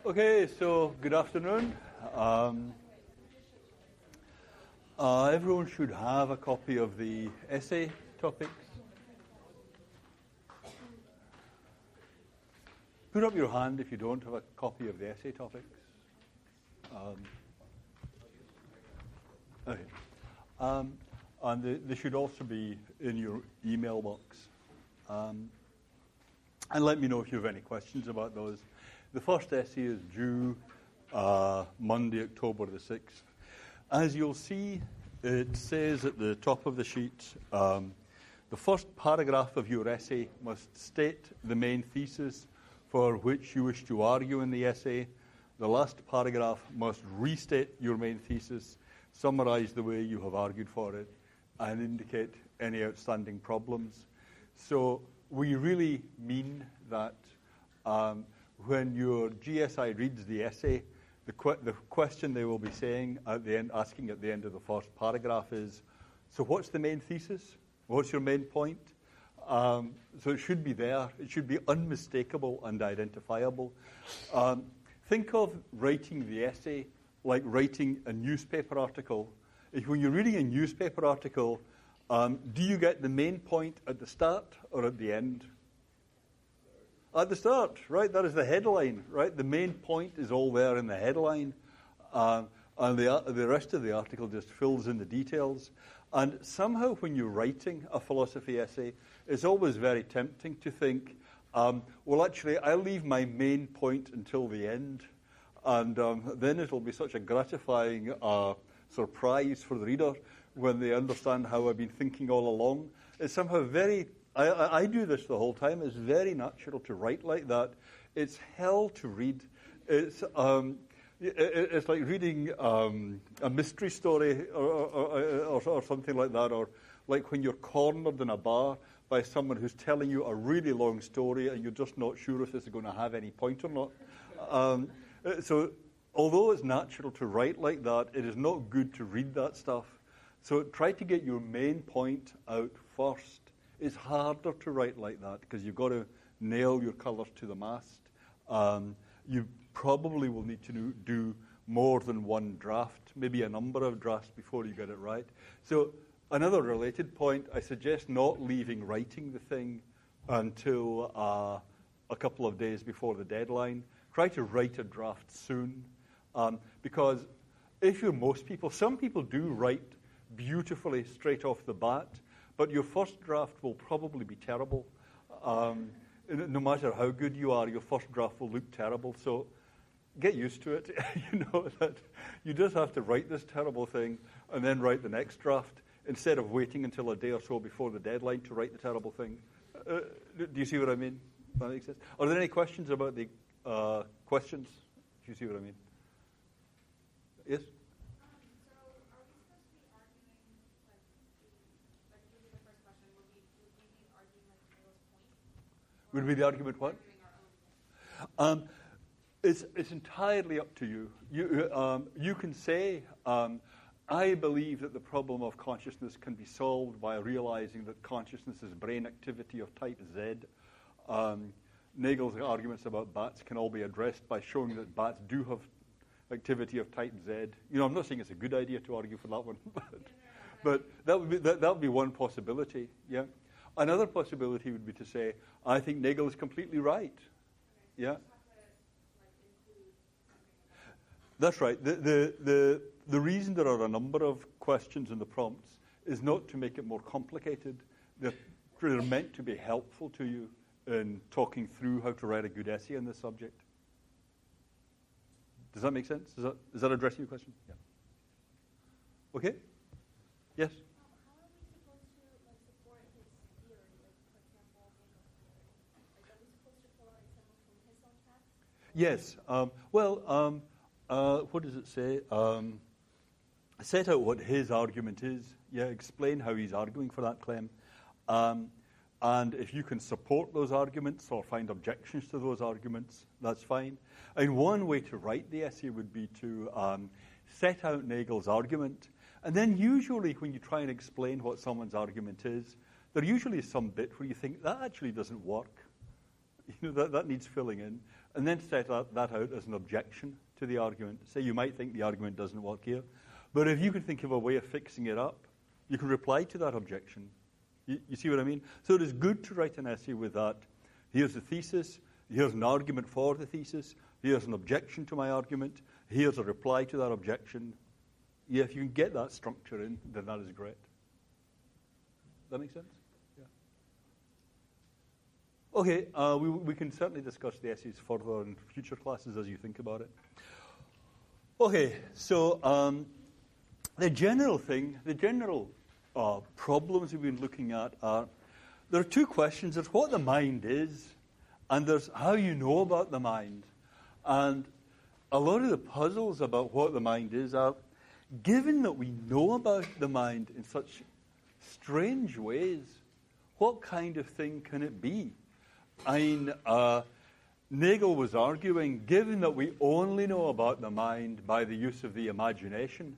Okay, so good afternoon. Everyone should have a copy of the essay topics. Put up your hand if you don't have a copy of the essay topics. Okay. And they should also be in your email box. And let me know if you have any questions about those. The first essay is due Monday, October the 6th. As you'll see, it says at the top of the sheet, the first paragraph of your essay must state the main thesis for which you wish to argue in the essay. The last paragraph must restate your main thesis, summarize the way you have argued for it, and indicate any outstanding problems. So we really mean that when your GSI reads the essay, the question they will be saying at the end, asking at the end of the first paragraph is, so what's the main thesis? What's your main point? So it should be there. It should be unmistakable and identifiable. Think of writing the essay like writing a newspaper article. When you're reading a newspaper article, do you get the main point at the start or at the end? At the start, right? That is the headline, right? The main point is all there in the headline, and the rest of the article just fills in the details. And somehow when you're writing a philosophy essay, it's always very tempting to think, well, actually, I'll leave my main point until the end, and then it'll be such a gratifying surprise for the reader when they understand how I've been thinking all along. It's somehow very... I do this the whole time. It's very natural to write like that. It's hell to read. It's like reading a mystery story or something like that, or like when you're cornered in a bar by someone who's telling you a really long story and you're just not sure if this is going to have any point or not. So although it's natural to write like that, it is not good to read that stuff. So try to get your main point out first. It's harder to write like that because you've got to nail your colours to the mast. You probably will need to do more than one draft, maybe a number of drafts before you get it right. So another related point, I suggest not leaving writing the thing until a couple of days before the deadline. Try to write a draft soon because if you're most people, some people do write beautifully straight off the bat, but your first draft will probably be terrible. No matter how good you are, your first draft will look terrible. So get used to it. You know that you just have to write this terrible thing and then write the next draft instead of waiting until a day or so before the deadline to write the terrible thing. Do you see what I mean? That makes sense. Are there any questions about the questions? Do you see what I mean? Yes? Would be the argument what? It's entirely up to you. You can say, I believe that the problem of consciousness can be solved by realizing that consciousness is brain activity of type Z. Nagel's arguments about bats can all be addressed by showing that bats do have activity of type Z. You know, I'm not saying it's a good idea to argue for that one, but that would be one possibility. Yeah. Another possibility would be to say, I think Nagel is completely right. Yeah. That's right. The reason there are a number of questions in the prompts is not to make it more complicated. They're meant to be helpful to you in talking through how to write a good essay on this subject. Does that make sense? Is that addressing your question? Yeah. Okay? Yes? Yes. What does it say? Set out what his argument is. Yeah, explain how he's arguing for that claim. And if you can support those arguments or find objections to those arguments, that's fine. And one way to write the essay would be to set out Nagel's argument. And then usually when you try and explain what someone's argument is, there usually is some bit where you think, that actually doesn't work. that needs filling in. And then set that out as an objection to the argument. Say you might think the argument doesn't work here, but if you can think of a way of fixing it up, you can reply to that objection. You see what I mean? So it is good to write an essay with that. Here's the thesis. Here's an argument for the thesis. Here's an objection to my argument. Here's a reply to that objection. Yeah, if you can get that structure in, then that is great. That make sense? Yeah. Okay, we can certainly discuss the essays further in future classes as you think about it. Okay, so the general problems we've been looking at are, there are two questions. There's what the mind is, and there's how you know about the mind. And a lot of the puzzles about what the mind is are, given that we know about the mind in such strange ways, what kind of thing can it be? I mean, Nagel was arguing, given that we only know about the mind by the use of the imagination,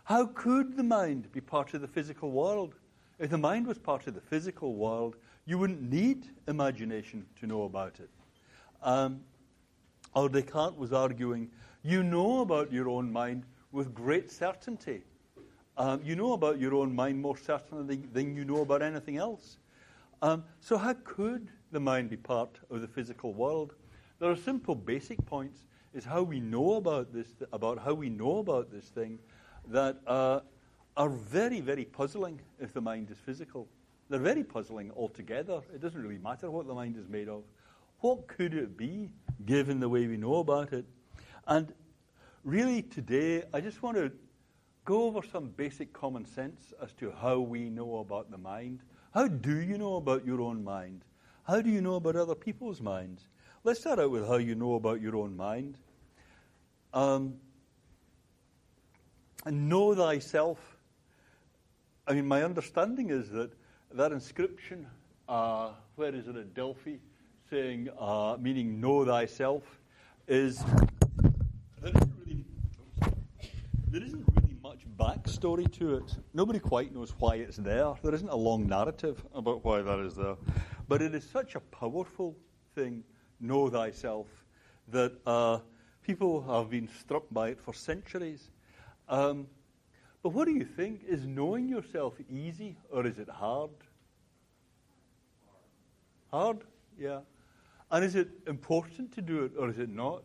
how could the mind be part of the physical world? If the mind was part of the physical world, you wouldn't need imagination to know about it. Or Descartes was arguing, you know about your own mind with great certainty. You know about your own mind more certainly than you know about anything else. So how could the mind be part of the physical world? There are simple basic points, is how we know about this, thing that are very, very puzzling if the mind is physical. They're very puzzling altogether. It doesn't really matter what the mind is made of. What could it be, given the way we know about it? And really today, I just want to go over some basic common sense as to how we know about the mind. How do you know about your own mind? How do you know about other people's minds? Let's start out with how you know about your own mind. And know thyself. I mean, my understanding is that inscription, where is it at Delphi, saying, meaning know thyself, is, there isn't really much backstory to it. Nobody quite knows why it's there. There isn't a long narrative about why that is there. But it is such a powerful thing, know thyself, that people have been struck by it for centuries. But what do you think? Is knowing yourself easy or is it hard? Hard? Yeah. And is it important to do it or is it not?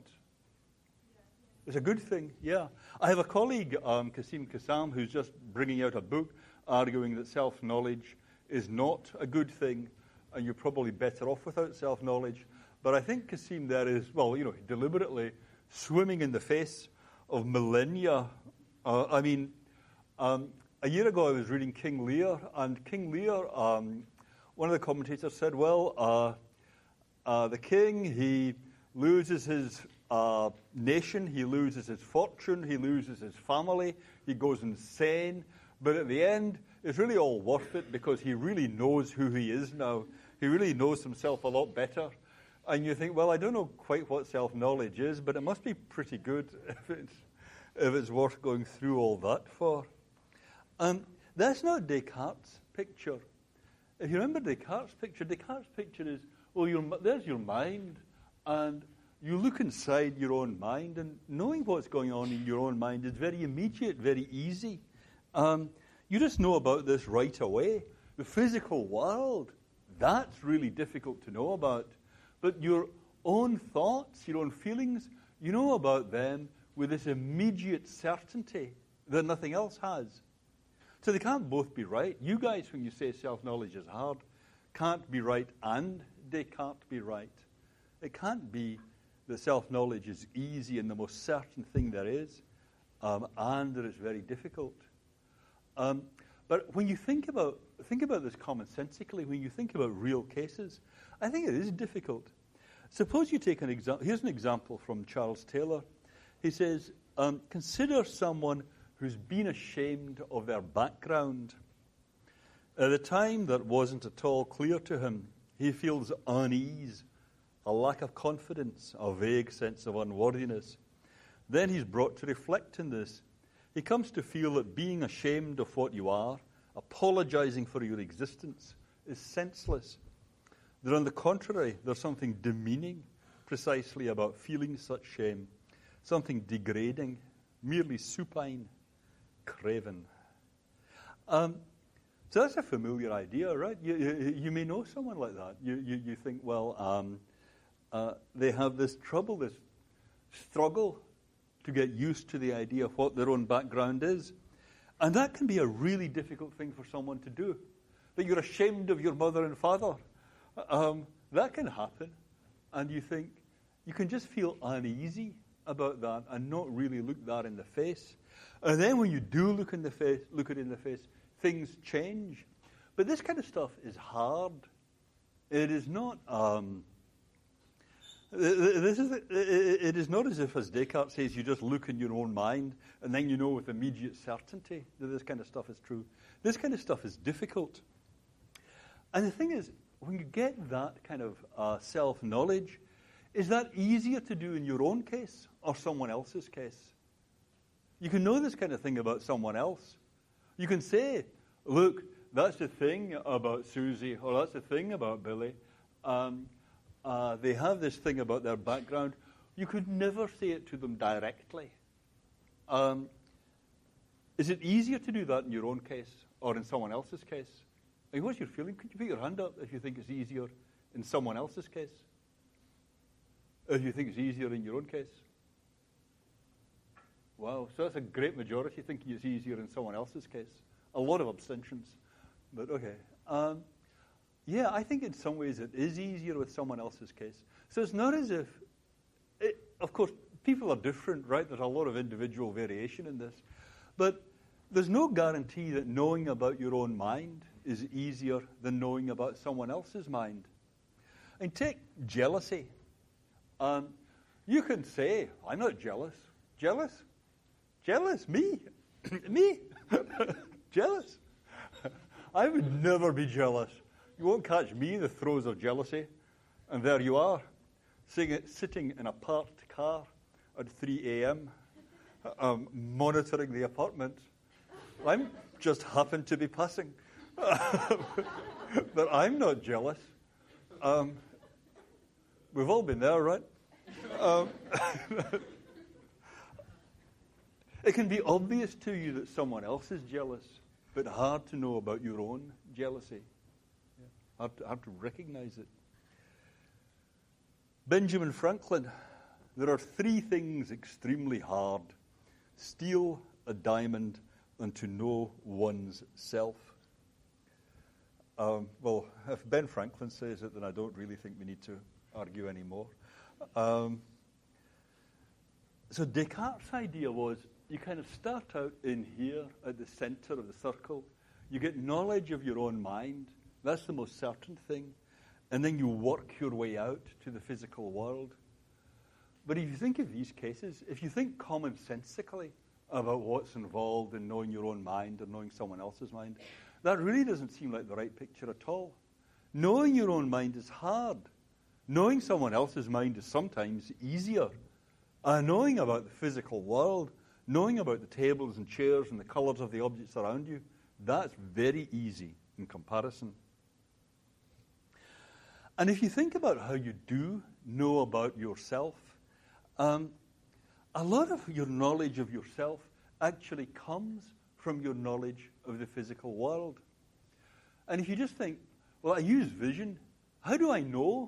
It's a good thing, yeah. I have a colleague, Kasim Kassam, who's just bringing out a book arguing that self-knowledge is not a good thing and you're probably better off without self-knowledge. But I think Kasim there is, deliberately swimming in the face of millennia. A year ago I was reading King Lear, and King Lear, one of the commentators said, the king, he loses his nation, he loses his fortune, he loses his family, he goes insane, but at the end, it's really all worth it because he really knows who he is now. He really knows himself a lot better. And you think, well, I don't know quite what self-knowledge is, but it must be pretty good if it's worth going through all that for. That's not Descartes' picture. If you remember Descartes' picture is, there's your mind, and you look inside your own mind, and knowing what's going on in your own mind is very immediate, very easy. You just know about this right away. The physical world, that's really difficult to know about. But your own thoughts, your own feelings, you know about them with this immediate certainty that nothing else has. So they can't both be right. You guys, when you say self-knowledge is hard, can't be right and they can't be right. It can't be that self-knowledge is easy and the most certain thing there is, and that it's very difficult. But when you think about this commonsensically, when you think about real cases, I think it is difficult. Suppose you take an example. Here's an example from Charles Taylor. He says, consider someone who's been ashamed of their background. At a time that wasn't at all clear to him, he feels unease, a lack of confidence, a vague sense of unworthiness. Then he's brought to reflect on this. He comes to feel that being ashamed of what you are, apologizing for your existence, is senseless. that on the contrary, there's something demeaning precisely about feeling such shame, something degrading, merely supine, craven. So that's a familiar idea, right? You may know someone like that. You think, well, they have this trouble, this struggle to get used to the idea of what their own background is. And that can be a really difficult thing for someone to do. That you're ashamed of your mother and father. That can happen. And you think, you can just feel uneasy about that and not really look that in the face. And then when you do look it in the face, things change. But this kind of stuff is hard. It is not... It is not as if, as Descartes says, you just look in your own mind and then you know with immediate certainty that this kind of stuff is true. This kind of stuff is difficult. And the thing is, when you get that kind of self-knowledge, is that easier to do in your own case or someone else's case? You can know this kind of thing about someone else. You can say, look, that's the thing about Susie, or that's the thing about Billy. They have this thing about their background. You could never say it to them directly. Is it easier to do that in your own case or in someone else's case? I mean, what's your feeling? Could you put your hand up if you think it's easier in someone else's case? If you think it's easier in your own case? Wow, so that's a great majority thinking it's easier in someone else's case. A lot of abstentions, but okay. Yeah, I think in some ways it is easier with someone else's case. So it's not as if, of course, people are different, right? There's a lot of individual variation in this. But there's no guarantee that knowing about your own mind is easier than knowing about someone else's mind. And take jealousy. You can say, I'm not jealous. Jealous? Jealous? Me? Me? Jealous? I would never be jealous. You won't catch me in the throes of jealousy. And there you are, sitting in a parked car at 3 a.m., monitoring the apartment. I just happen to be passing. But I'm not jealous. We've all been there, right? It can be obvious to you that someone else is jealous, but hard to know about your own jealousy. Hard to recognize it. Benjamin Franklin, there are 3 things extremely hard: steal a diamond and to know one's self. Well, if Ben Franklin says it, then I don't really think we need to argue anymore. So Descartes' idea was you kind of start out in here at the center of the circle. You get knowledge of your own mind. That's the most certain thing. And then you work your way out to the physical world. But if you think of these cases, if you think commonsensically about what's involved in knowing your own mind or knowing someone else's mind, that really doesn't seem like the right picture at all. Knowing your own mind is hard. Knowing someone else's mind is sometimes easier. Knowing about the physical world, knowing about the tables and chairs and the colors of the objects around you, that's very easy in comparison. And if you think about how you do know about yourself, a lot of your knowledge of yourself actually comes from your knowledge of the physical world. And if you just think, well, I use vision. How do I know